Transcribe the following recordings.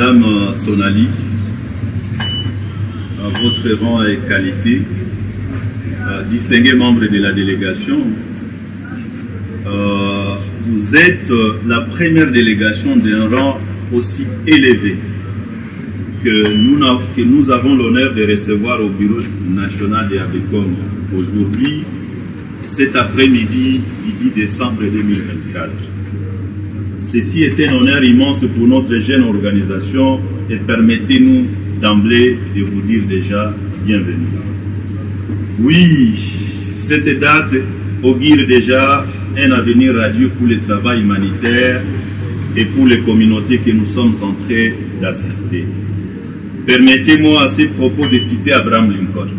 Madame Sonali, à votre rang et qualité, distingués membres de la délégation, vous êtes la première délégation d'un rang aussi élevé que nous avons l'honneur de recevoir au bureau national de ABECOM aujourd'hui, cet après-midi du 10 décembre 2024. Ceci est un honneur immense pour notre jeune organisation et permettez-nous d'emblée de vous dire déjà bienvenue. Oui, cette date augure déjà un avenir radieux pour le travail humanitaire et pour les communautés que nous sommes en train d'assister. Permettez-moi à ces propos de citer Abraham Lincoln.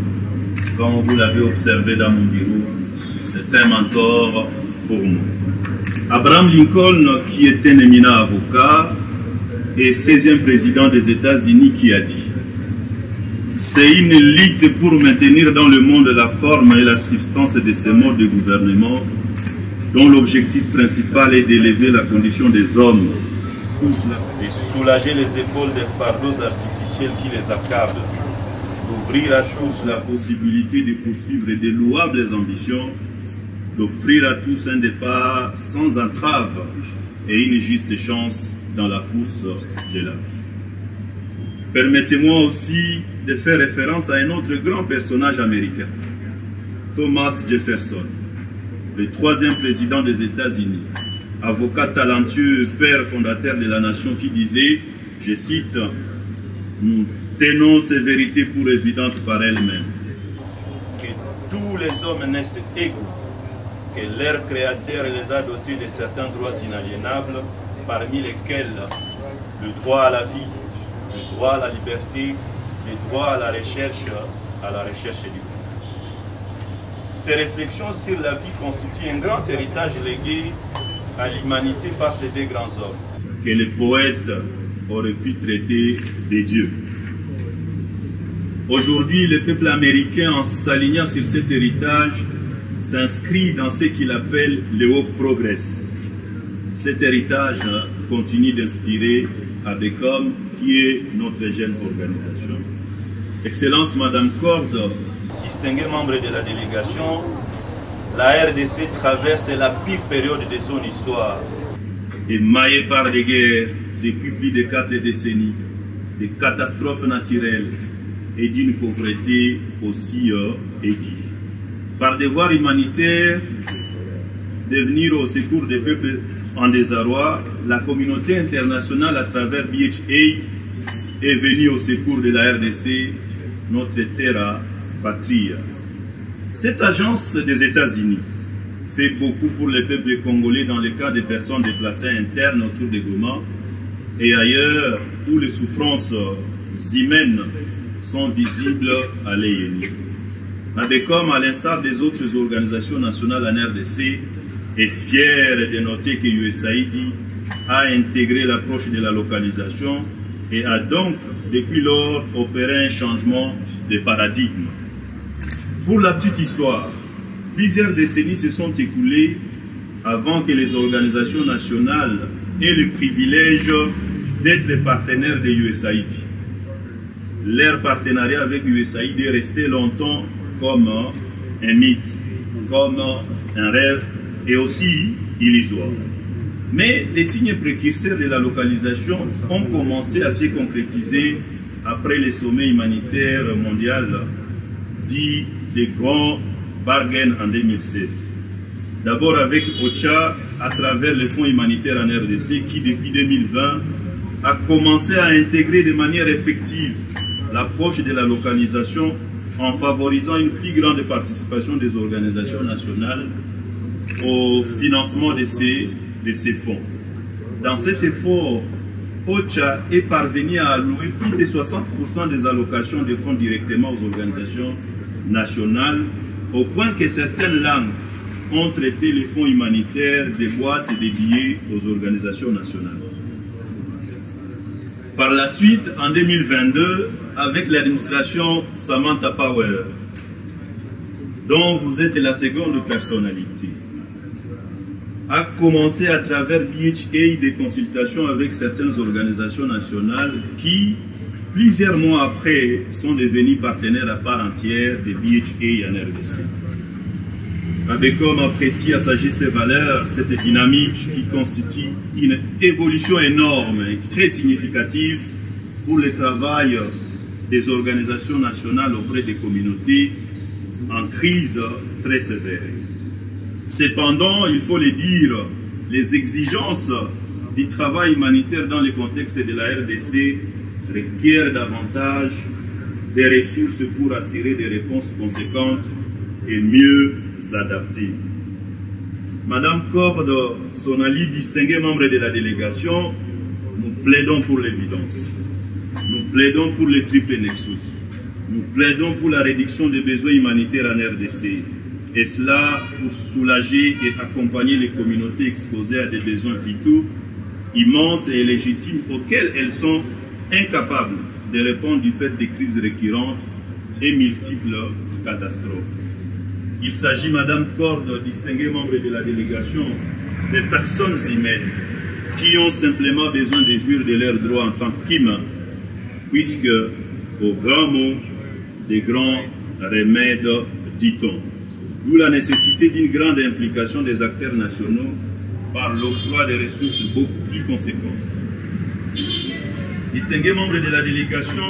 Comme vous l'avez observé dans mon bureau, c'est un mentor pour nous. Abraham Lincoln, qui est un éminent avocat et 16e président des États-Unis, qui a dit: c'est une lutte pour maintenir dans le monde la forme et la substance de ces modes de gouvernement dont l'objectif principal est d'élever la condition des hommes et soulager les épaules des fardeaux artificiels qui les accablent, d'ouvrir à tous la possibilité de poursuivre de louables ambitions, d'offrir à tous un départ sans entrave et une juste chance dans la course de la vie. Permettez-moi aussi de faire référence à un autre grand personnage américain, Thomas Jefferson, le 3e président des États-Unis, avocat talentueux, père fondateur de la nation, qui disait, je cite, « Nous tenons ces vérités pour évidentes par elles-mêmes, que tous les hommes naissent égaux, que leur Créateur les a dotés de certains droits inaliénables, parmi lesquels le droit à la vie, le droit à la liberté, le droit à la recherche du bien. » Ces réflexions sur la vie constituent un grand héritage légué à l'humanité par ces deux grands hommes que les poètes auraient pu traiter des dieux. Aujourd'hui, le peuple américain, en s'alignant sur cet héritage, s'inscrit dans ce qu'il appelle le haut progrès. Cet héritage continue d'inspirer ABECOM, qui est notre jeune organisation. Excellence Madame Corde, distingués membres de la délégation, la RDC traverse la pire période de son histoire. Émaillée par des guerres depuis plus de 4 décennies, des catastrophes naturelles et d'une pauvreté aussi aiguë. Par devoir humanitaire de venir au secours des peuples en désarroi, la communauté internationale à travers BHA est venue au secours de la RDC, notre terra patria. Cette agence des États-Unis fait beaucoup pour les peuples congolais dans le cas des personnes déplacées internes autour de Goma et ailleurs où les souffrances humaines sont visibles à l'œil nu. ABECOM, à l'instar des autres organisations nationales en RDC, est fière de noter que USAID a intégré l'approche de la localisation et a donc, depuis lors, opéré un changement de paradigme. Pour la petite histoire, plusieurs décennies se sont écoulées avant que les organisations nationales aient le privilège d'être partenaires de USAID. Leur partenariat avec USAID est resté longtemps comme un mythe, comme un rêve et aussi illusoire. Mais les signes précurseurs de la localisation ont commencé à se concrétiser après les sommets humanitaires mondiaux dit les grands bargains en 2016. D'abord avec OCHA à travers le Fonds humanitaire en RDC qui depuis 2020 a commencé à intégrer de manière effective l'approche de la localisation en favorisant une plus grande participation des organisations nationales au financement de ces fonds. Dans cet effort, OCHA est parvenu à allouer plus de 60% des allocations de fonds directement aux organisations nationales, au point que certaines langues ont traité les fonds humanitaires des boîtes dédiées aux organisations nationales. Par la suite, en 2022, avec l'administration Samantha Power, dont vous êtes la seconde personnalité, a commencé à travers BHA des consultations avec certaines organisations nationales qui, plusieurs mois après, sont devenus partenaires à part entière de BHA en RDC. ABECOM apprécie à sa juste valeur cette dynamique qui constitue une évolution énorme et très significative pour le travail des organisations nationales auprès des communautés en crise très sévère. Cependant, il faut le dire, les exigences du travail humanitaire dans le contexte de la RDC requièrent davantage des ressources pour assurer des réponses conséquentes et mieux adaptées. Madame Corde, Sonali, distingué membre de la délégation, nous plaidons pour l'évidence. Nous plaidons pour le triple nexus. Nous plaidons pour la réduction des besoins humanitaires en RDC. Et cela pour soulager et accompagner les communautés exposées à des besoins vitaux, immenses et légitimes auxquels elles sont incapables de répondre du fait des crises récurrentes et multiples catastrophes. Il s'agit, Madame Corde, distinguée membre de la délégation, des personnes humaines qui ont simplement besoin de jouir de leurs droits en tant qu'humains, puisque, au grand mot, des grands remèdes, dit-on. D'où la nécessité d'une grande implication des acteurs nationaux par l'octroi des ressources beaucoup plus conséquentes. Distingués membres de la délégation,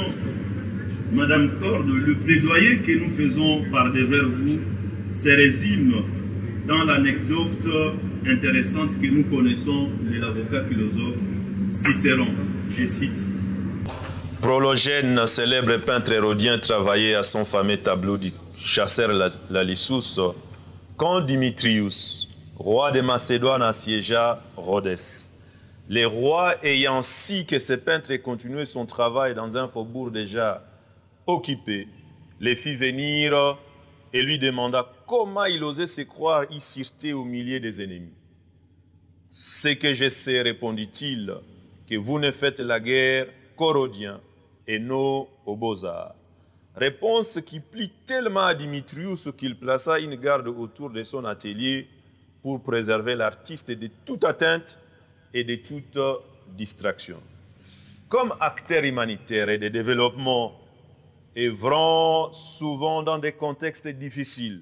Madame Corde, le plaidoyer que nous faisons par devers vous se résume dans l'anecdote intéressante que nous connaissons de l'avocat philosophe Cicéron. Je cite. Prologène, célèbre peintre hérodien, travaillait à son fameux tableau du chasseur Lalissus quand Dimitrius, roi de Macédoine, assiégea Rhodès. Les rois ayant su que ce peintre continuait son travail dans un faubourg déjà occupé, les fit venir et lui demanda comment il osait se croire y sûreté au milieu des ennemis. « Ce que je sais, répondit-il, que vous ne faites la guerre qu'aux Rhodiens et non aux Beaux-Arts. » Réponse qui plut tellement à Dimitrius qu'il plaça une garde autour de son atelier pour préserver l'artiste de toute atteinte et de toute distraction. Comme acteur humanitaire et de développement, œuvrant souvent dans des contextes difficiles,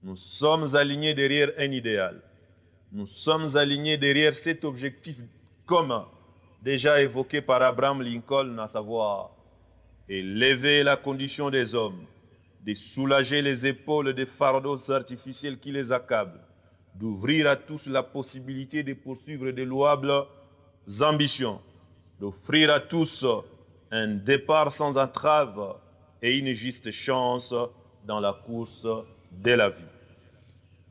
nous sommes alignés derrière un idéal. Nous sommes alignés derrière cet objectif commun, déjà évoqué par Abraham Lincoln, à savoir élever la condition des hommes, de soulager les épaules des fardeaux artificiels qui les accablent, d'ouvrir à tous la possibilité de poursuivre de louables ambitions, d'offrir à tous un départ sans entrave et une juste chance dans la course de la vie.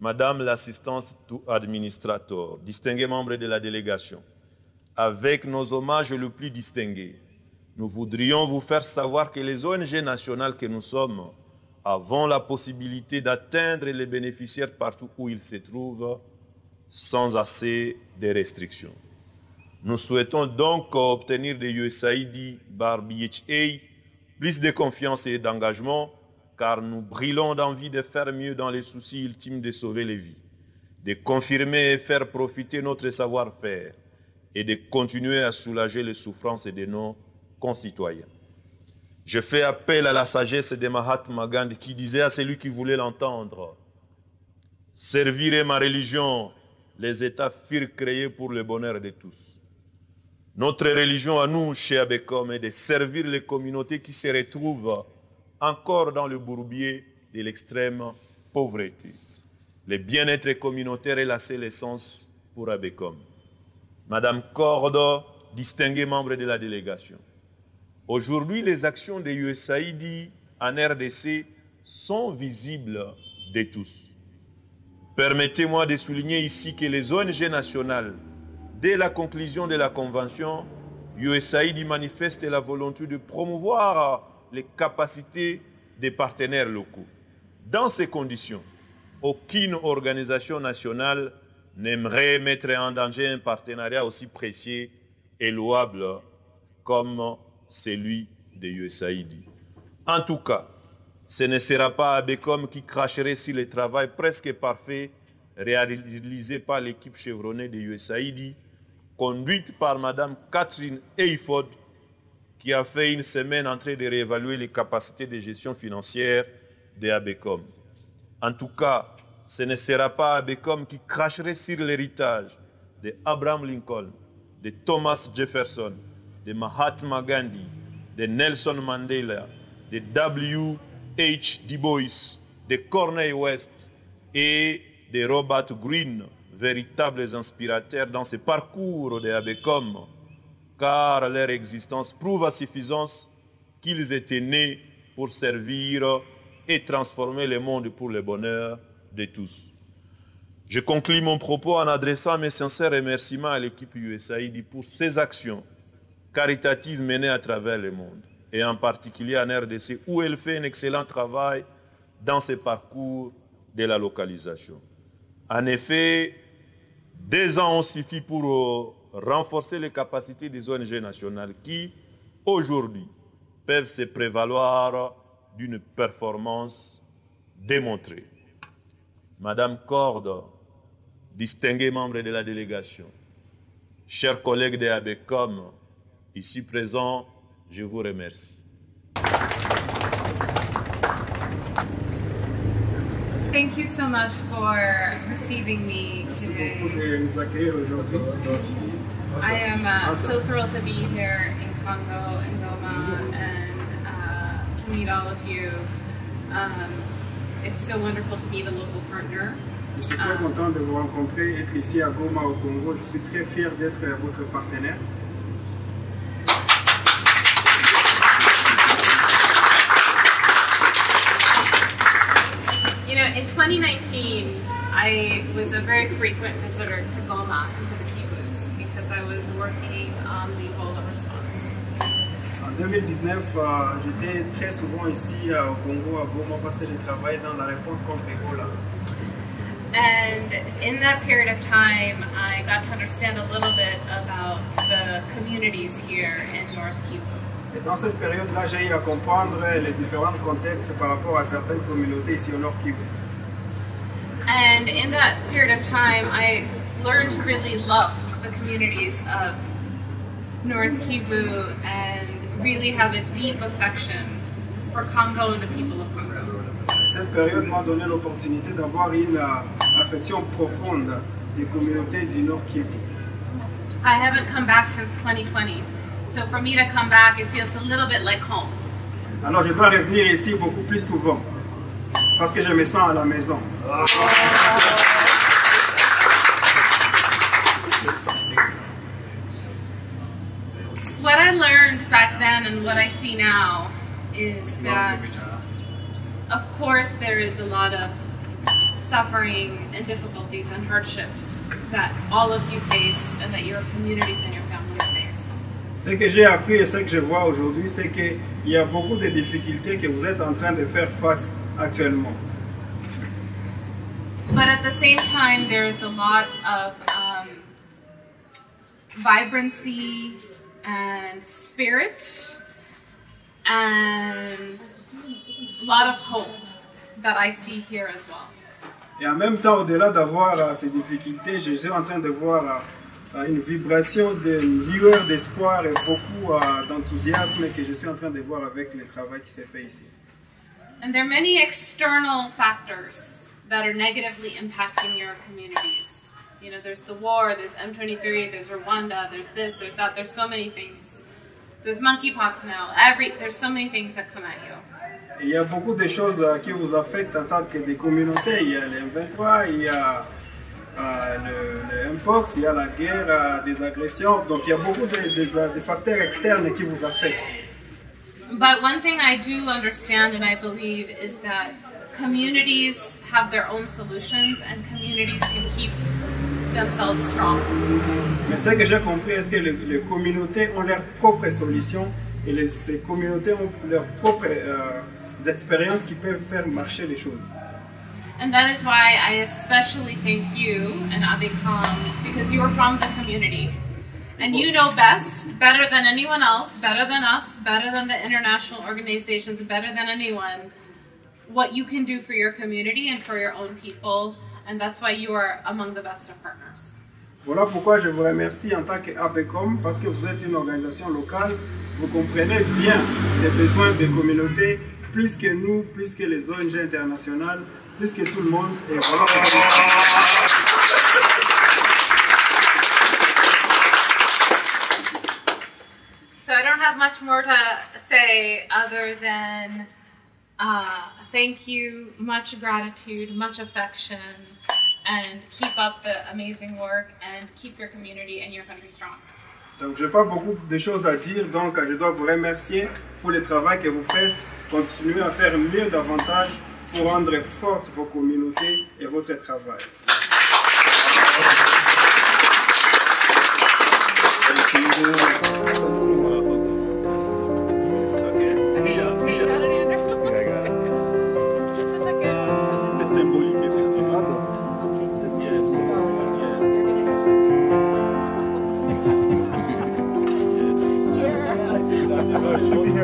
Madame l'assistante to administrateur, distingués membres de la délégation, avec nos hommages les plus distingués, nous voudrions vous faire savoir que les ONG nationales que nous sommes avons la possibilité d'atteindre les bénéficiaires partout où ils se trouvent sans assez de restrictions. Nous souhaitons donc obtenir de USAID par BHA plus de confiance et d'engagement, car nous brûlons d'envie de faire mieux dans les soucis ultimes de sauver les vies, de confirmer et faire profiter notre savoir-faire et de continuer à soulager les souffrances de nos concitoyens. Je fais appel à la sagesse de Mahatma Gandhi qui disait à celui qui voulait l'entendre: « Servir est ma religion, les États furent créés pour le bonheur de tous. » Notre religion à nous, chez ABECOM, est de servir les communautés qui se retrouvent encore dans le bourbier de l'extrême pauvreté. Le bien-être communautaire est la seule essence pour ABECOM. Madame Corde, distinguée membre de la délégation, aujourd'hui, les actions de USAID en RDC sont visibles de tous. Permettez-moi de souligner ici que les ONG nationales, dès la conclusion de la convention, USAID manifeste la volonté de promouvoir les capacités des partenaires locaux. Dans ces conditions, aucune organisation nationale n'aimerait mettre en danger un partenariat aussi précieux et louable comme celui de USAID. En tout cas, ce ne sera pas ABECOM qui cracherait sur le travail presque parfait réalisé par l'équipe chevronnée de USAID, conduite par Mme Catherine Eyford, qui a fait une semaine en train de réévaluer les capacités de gestion financière de ABECOM. En tout cas, ce ne sera pas ABECOM qui cracherait sur l'héritage de Abraham Lincoln, de Thomas Jefferson, de Mahatma Gandhi, de Nelson Mandela, de W.H. Du Bois, de Cornel West et de Robert Greene, véritables inspirateurs dans ce parcours de ABECOM, car leur existence prouve à suffisance qu'ils étaient nés pour servir et transformer le monde pour le bonheur de tous. Je conclus mon propos en adressant mes sincères remerciements à l'équipe USAID pour ses actions caritatives menées à travers le monde, et en particulier en RDC, où elle fait un excellent travail dans ses parcours de la localisation. En effet, 2 ans ont suffi pour renforcer les capacités des ONG nationales qui, aujourd'hui, peuvent se prévaloir d'une performance démontrée. Madame Corde, distingués membres de la délégation, chers collègues de ABECOM, ici présents, je vous remercie. Thank you so much for receiving me today. I am so thrilled to be here in Congo and Goma and to meet all of you. It's so wonderful to be the local partner. Je suis très content de vous rencontrer, être ici à Goma au Congo. Je suis très fier d'être votre partenaire. You know, in 2019, I was a very frequent visitor to Goma and to the kibbutz because I was working on the Ebola response. En 2019, j'étais très souvent ici au Congo, à Goma, parce que j'ai travaillé dans la réponse contre Ebola. And in that period of time, I got to understand a little bit about the communities here in North Kivu. Et dans cette période-là, j'ai eu à comprendre les différents contextes par rapport à certaines communautés ici au Nord Kivu. And in that period of time, I learned to really love the communities of North Kivu and really have a deep affection for Congo and the people of Congo. Cette période m'a donné l'opportunité d'avoir une affection profonde des communautés du Nord Kivu. I haven't come back since 2020, so for me to come back, it feels a little bit like home. Alors je dois revenir ici beaucoup plus souvent, parce que je me sens à la maison. What I learned back then and what I see now is that, of course, there is a lot of suffering and difficulties and hardships that all of you face and that your communities and your families face. Ce que j'ai appris et ce que je vois aujourd'hui, c'est qu'il y a beaucoup de difficultés que vous êtes en train de faire face actuellement. But at the same time, there is a lot of vibrancy and spirit and a lot of hope that I see here as well. Et en même temps, au-delà d'avoir ces difficultés, je suis en train de voir une vibration, une lueur d'espoir et beaucoup d'enthousiasme que je suis en train de voir avec le travail qui s'est fait ici. And there are many external factors that are negatively impacting your communities. You know, there's the war, there's M23, there's Rwanda, there's this, there's that, there's so many things. There's monkeypox now, there's so many things that come at you. Il y a beaucoup de choses qui vous affectent en tant que des communautés. Il y a le M23, il y a le Mpox, il y a la guerre, des agressions. Donc il y a beaucoup de facteurs externes qui vous affectent. But one thing I do understand and I believe is that communities have their own solutions and communities can keep themselves strong. Mais ce que j'ai compris, est-ce que les communautés ont leurs propres solutions et ces communautés ont leurs propres expériences qui peuvent faire marcher les choses. And that is why I especially thank you and ABECOM, because you're from the community. And you know best, better than anyone else, better than us, better than the international organizations, better than anyone, what you can do for your community and for your own people. And that's why you are among the best of partners. Voilà pourquoi je vous remercie en tant qu'APECOM, parce que vous êtes une organisation locale, vous comprenez bien les besoins des communautés, plus que nous, plus que les ONG internationales, plus que tout le monde. Et voilà. So I don't have much more to say other than thank you, much gratitude, much affection, and keep up the amazing work and keep your community and your country strong. Donc je n'ai pas beaucoup de choses à dire, donc je dois vous remercier pour le travail que vous faites. Continuez à faire mieux davantage pour rendre fortes vos communautés et votre travail.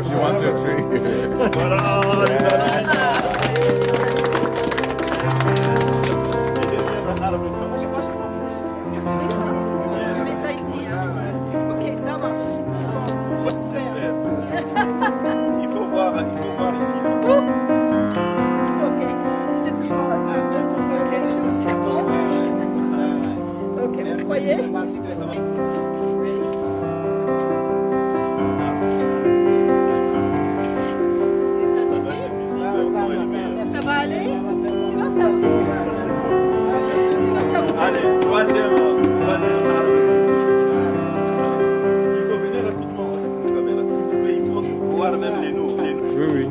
She wants her tree. Il faut voir ici. Ok, this is hard. Ok, c'est bon. Ok, vous croyez? Ça va aller? Sinon ça va. Allez, troisième arbre. Il faut venir rapidement avec la caméra. S'il vous plaît, il faut voir même les noms. Oui, oui.